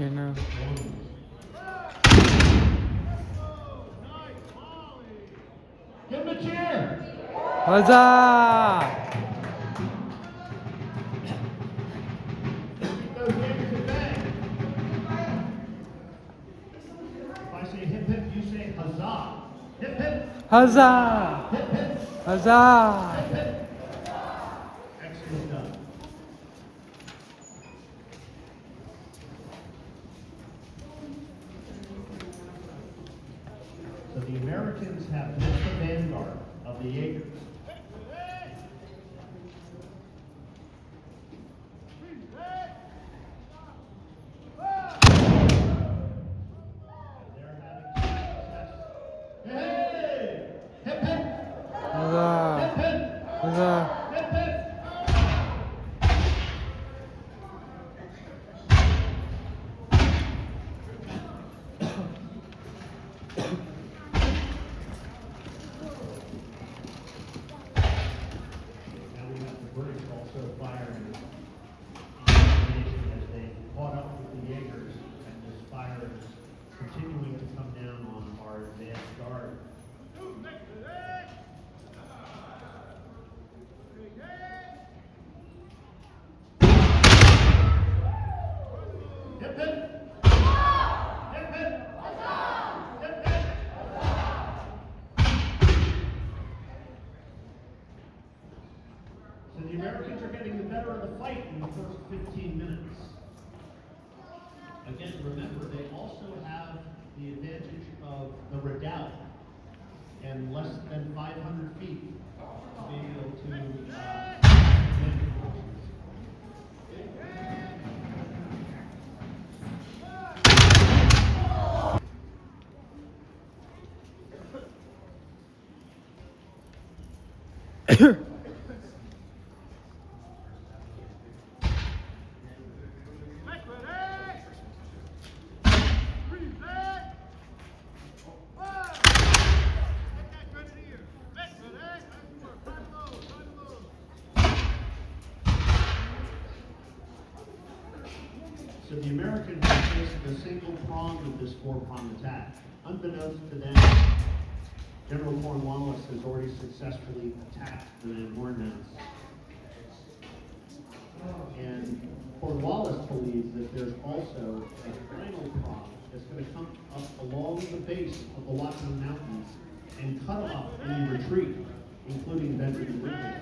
You know. Give him a cheer. Huzzah! Those Gators at bay. If I say hip hip, you say huzzah. Hip hip. Huzzah! Hip hip. Huzzah! Hip hip. Excellent done. So the Americans have missed the vanguard of the Jaegers. They're having success. Hey! Hip hip! Huzzah! Hip hip! Huzzah! Hip hip! Now we have the British also firing as they caught up with the Jaegers, and this fire is continuing to come down on our advanced guard. Hip hip! Hip hip! Hip hip! So the Americans are getting the better of the fight in the first 15 minutes. Again, remember, they also have the advantage of the redoubt and less than 500 feet to be able to defend the forces. So the Americans are facing a single prong of this four-prong attack. Unbeknownst to them, General Cornwallis has already successfully attacked the Van Horn. And Cornwallis believes that there's also a final prong that's going to come up along the base of the Lockman Mountains and cut off any retreat, including Benjamin Ridley.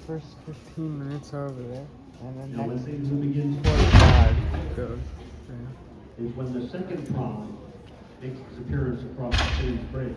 First 15 minutes are over there, and then Now, when next things will begin to 45 goes. Yeah. is when the second prong makes its appearance across the Queen's Bridge.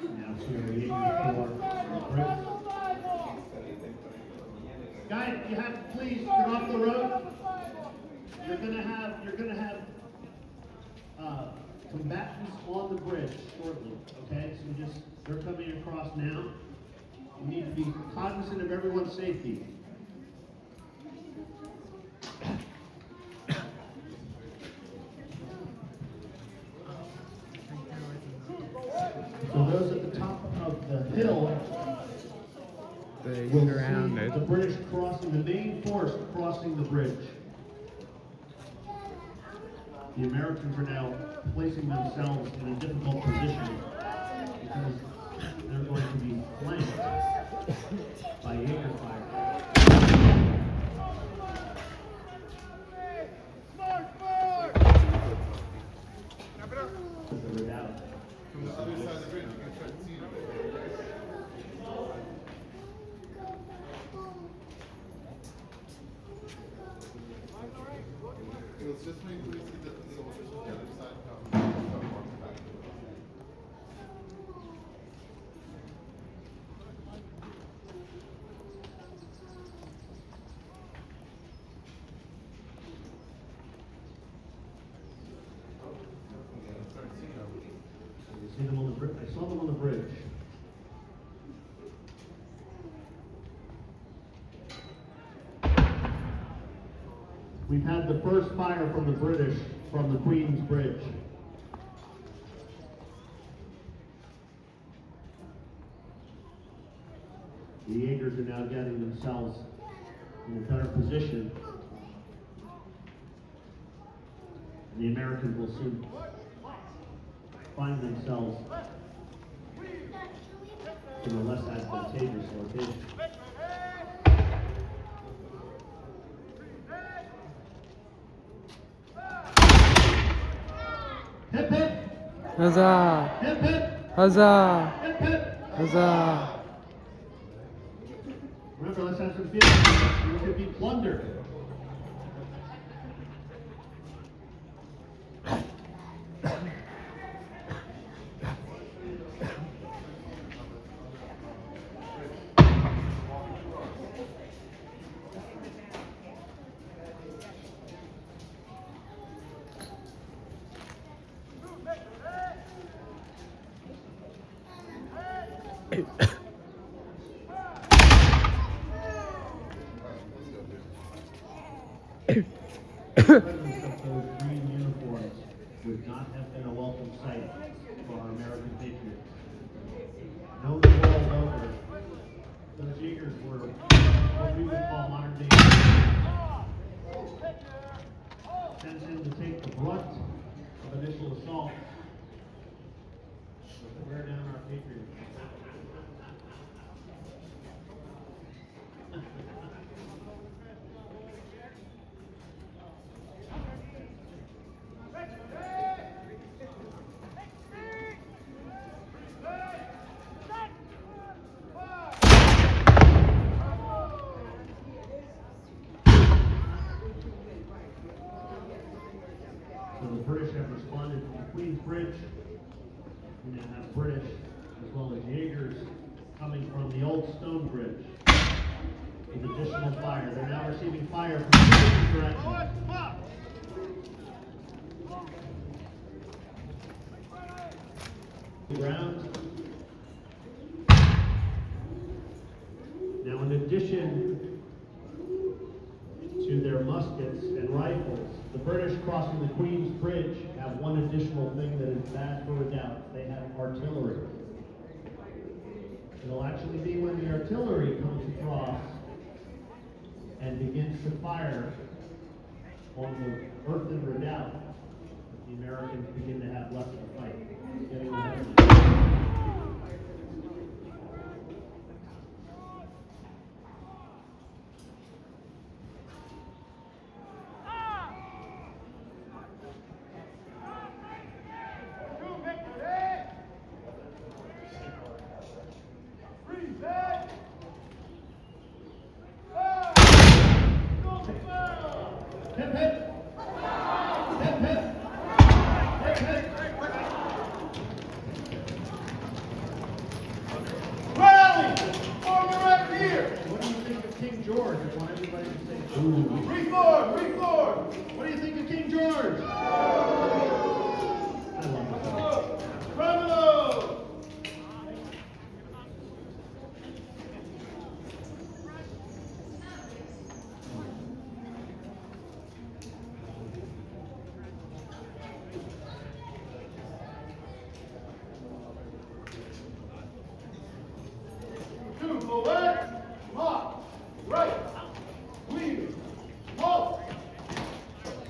Now, so we're waiting for Brook. Guys, you have to please get off the road. You're gonna have combatants on the bridge shortly. Okay, so they're coming across now. You need to be cognizant of everyone's safety. So those at the top of the hill They will surrounded. see the British crossing, the main force crossing the bridge. The Americans are now placing themselves in a difficult position because they're going to be flanked by Jaeger fire. The redoubt. was just waiting for you to see the soldiers on the other side come walking back. You see them on the bridge? I saw them on the bridge. We've had the first fire from the British from the Queen's Bridge. The Jaegers are now getting themselves in a better position. And the Americans will soon find themselves in a less advantageous location. Hip hip! Huzzah! Hip hip! Huzzah! Hip hip! Huzzah! Remember, let's have some feelings. We could be plundered. The presence of those green uniforms would not have been a welcome sight for our American patriots. Known the world over, those Jaegers were what we would call modern day sent in to take the brunt of initial assault, to wear down our patriots. So the British have responded to the Queen's Bridge. We now have British as well as Jaegers coming from the old stone bridge with additional fire. They're now receiving fire from different directions. Ground. Now, in addition to their muskets and rifles, the British crossing the Queen's Bridge have one additional thing that is bad for a doubt. They have artillery. It'll actually be when the artillery comes across and begins to fire on the earthen redoubt that the Americans begin to have less of a fight. Getting the hip hip! Hip hip! Hip hip! Rally! Form right here! What do you think of King George? I want everybody to say, ooh. Reform! Reform! What do you think of King George? I love it. Criminals! Two forward, march, right, wheel, halt.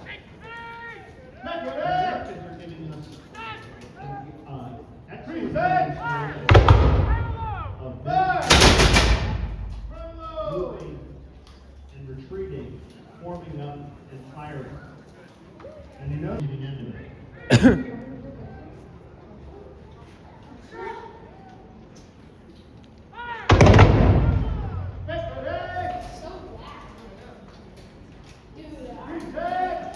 Make The it Americans are giving us excellent Back! demonstration of Back! them Criminals! moving and retreating, forming up and firing. And you know the end of it. Victory! Retake!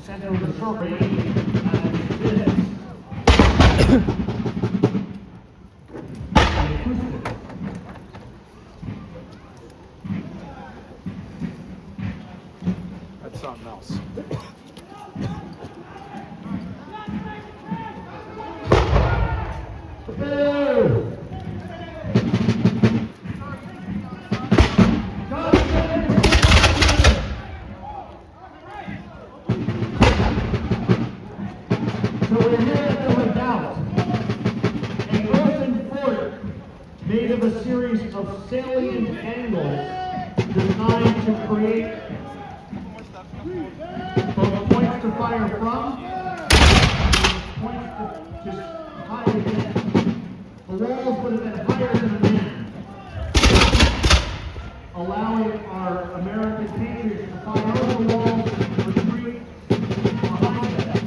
center of the circle, this. That's something else. So we're here at the Redoubt, an earthen fort made of a series of salient angles designed to create both points to fire from and points to just hide against. The walls would have been higher than a man, allowing our American patriots to fire over the walls and retreat behind them.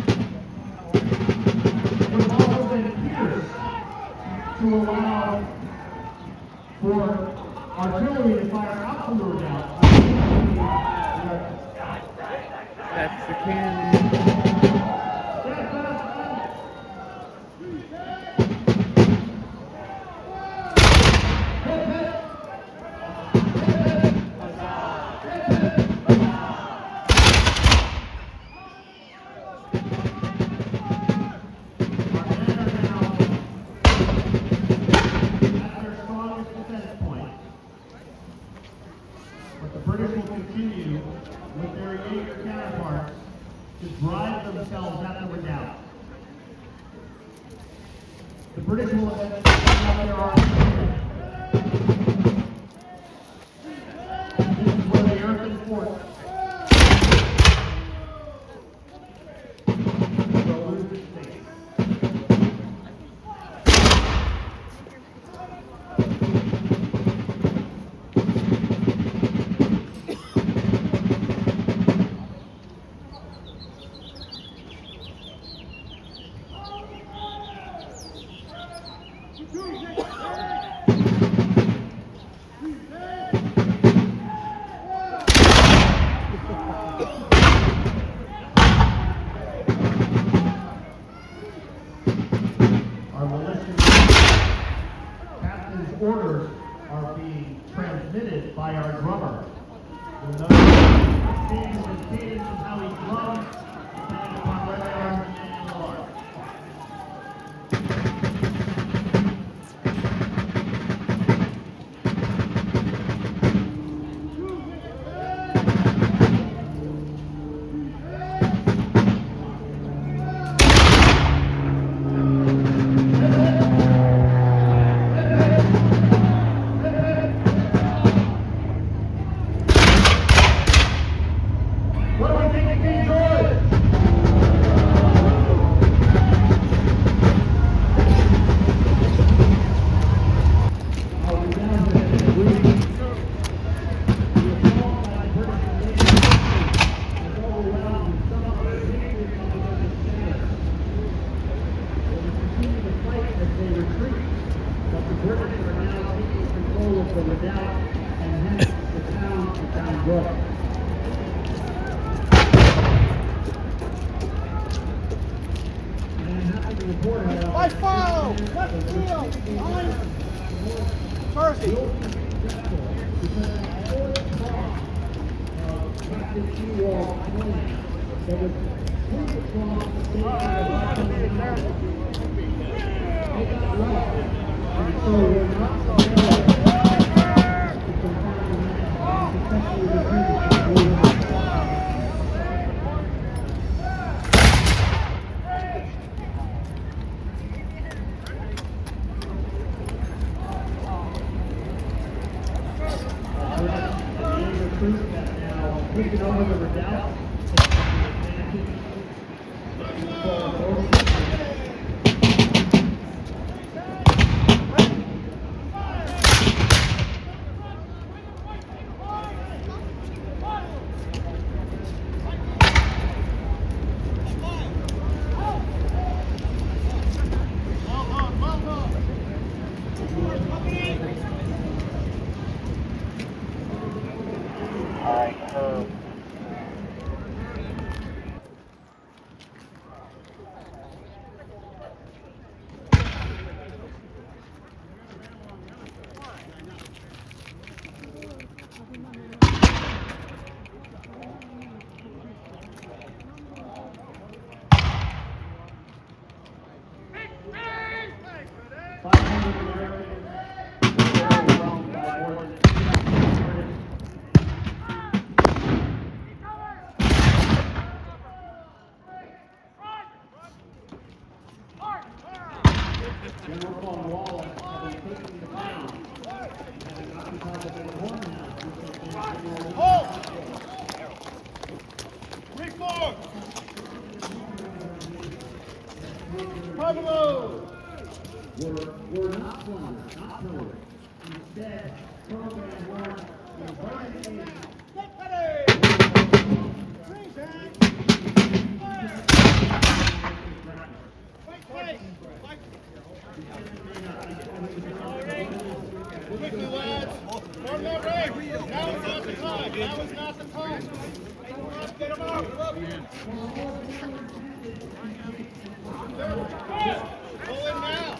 It would have also been pierced to allow for artillery to fire out from the redoubt. That's the cannon. British will continue with their Jaeger counterparts to drive themselves at the redoubt. The British will eventually have their artillery. This is where the earthen fort will lose its state. Our militia captain's orders are being transmitted by our drummer. You'll notice the cadence of how he drums depending upon where they are and the march. What do we think of King George? The redoubt and hence the town of Brook. By foul! Left field! Behind! Mercy! Pushing over the redoubt. Carmelo! We're not plungers, not pillars. Instead, program work invited in. Get ready! Freeze and fire! Fight! Quickly, lads! Form that ring! Now is not the time! Now is not the time! Let's get him out! Pull in now!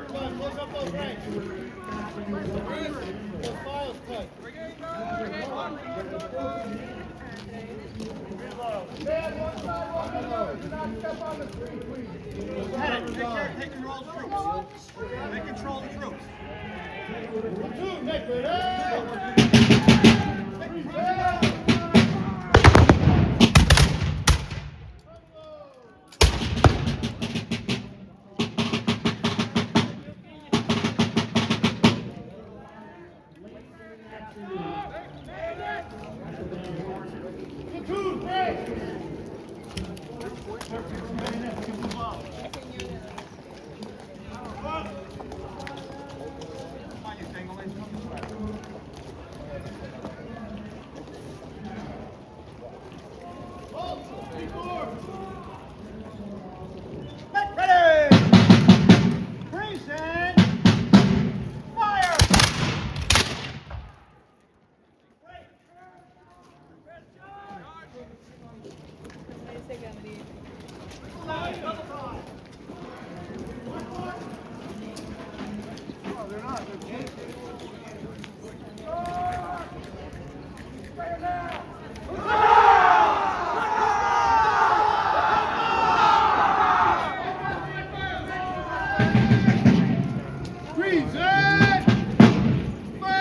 Come on, close up those ranks. Those files tight. Man, one side, one another. Do not step on the street, please. Take control of the troops. Take control of the troops. Platoon, make ready! Platoon, break! Ready! Freeze and fire! Freeze and fire!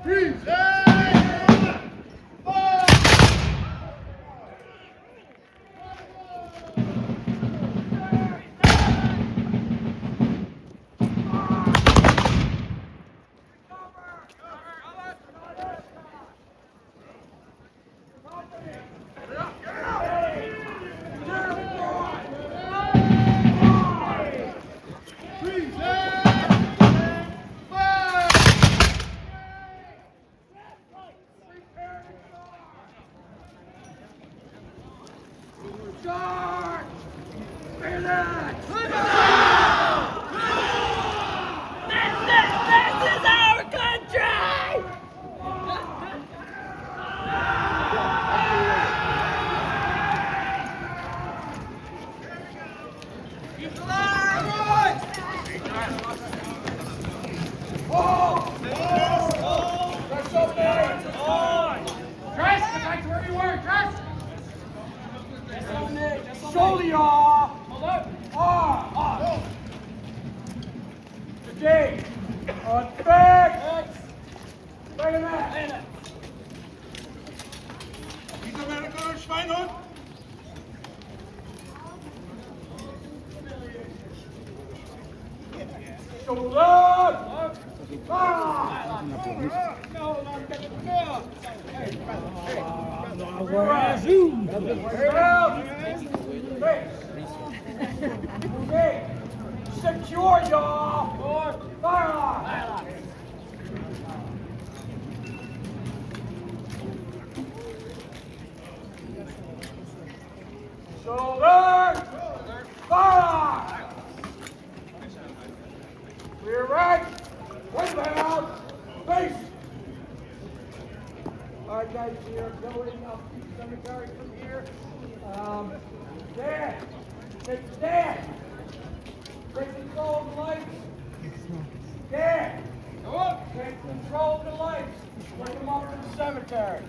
Freeze and fire! Freeze and fire! Charge! This is our country! Keep alive! Dress! Get back to where you were! Dress! Shoulder off! Off! Today! On back! Back in that! Shoulder up! Okay, secure y'all. Fire! Shoulder! Fire! We're right. Way out. Face! All right, guys, we are going up the cemetery from here. Dad! It's Dad! Take control of the lights. Dad! Go up! Take control of the lights. Bring them up to the cemetery.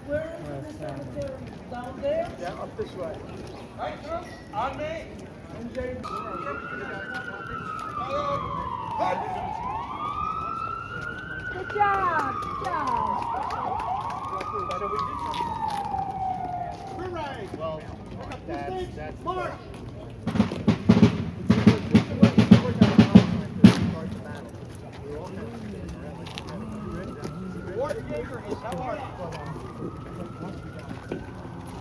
Where is the cemetery? Down there? Yeah, up this way. Right, Brook? On me. And James. Good job. Good job. We're right. Well, that's Mark! Schwarzenegger is how hard.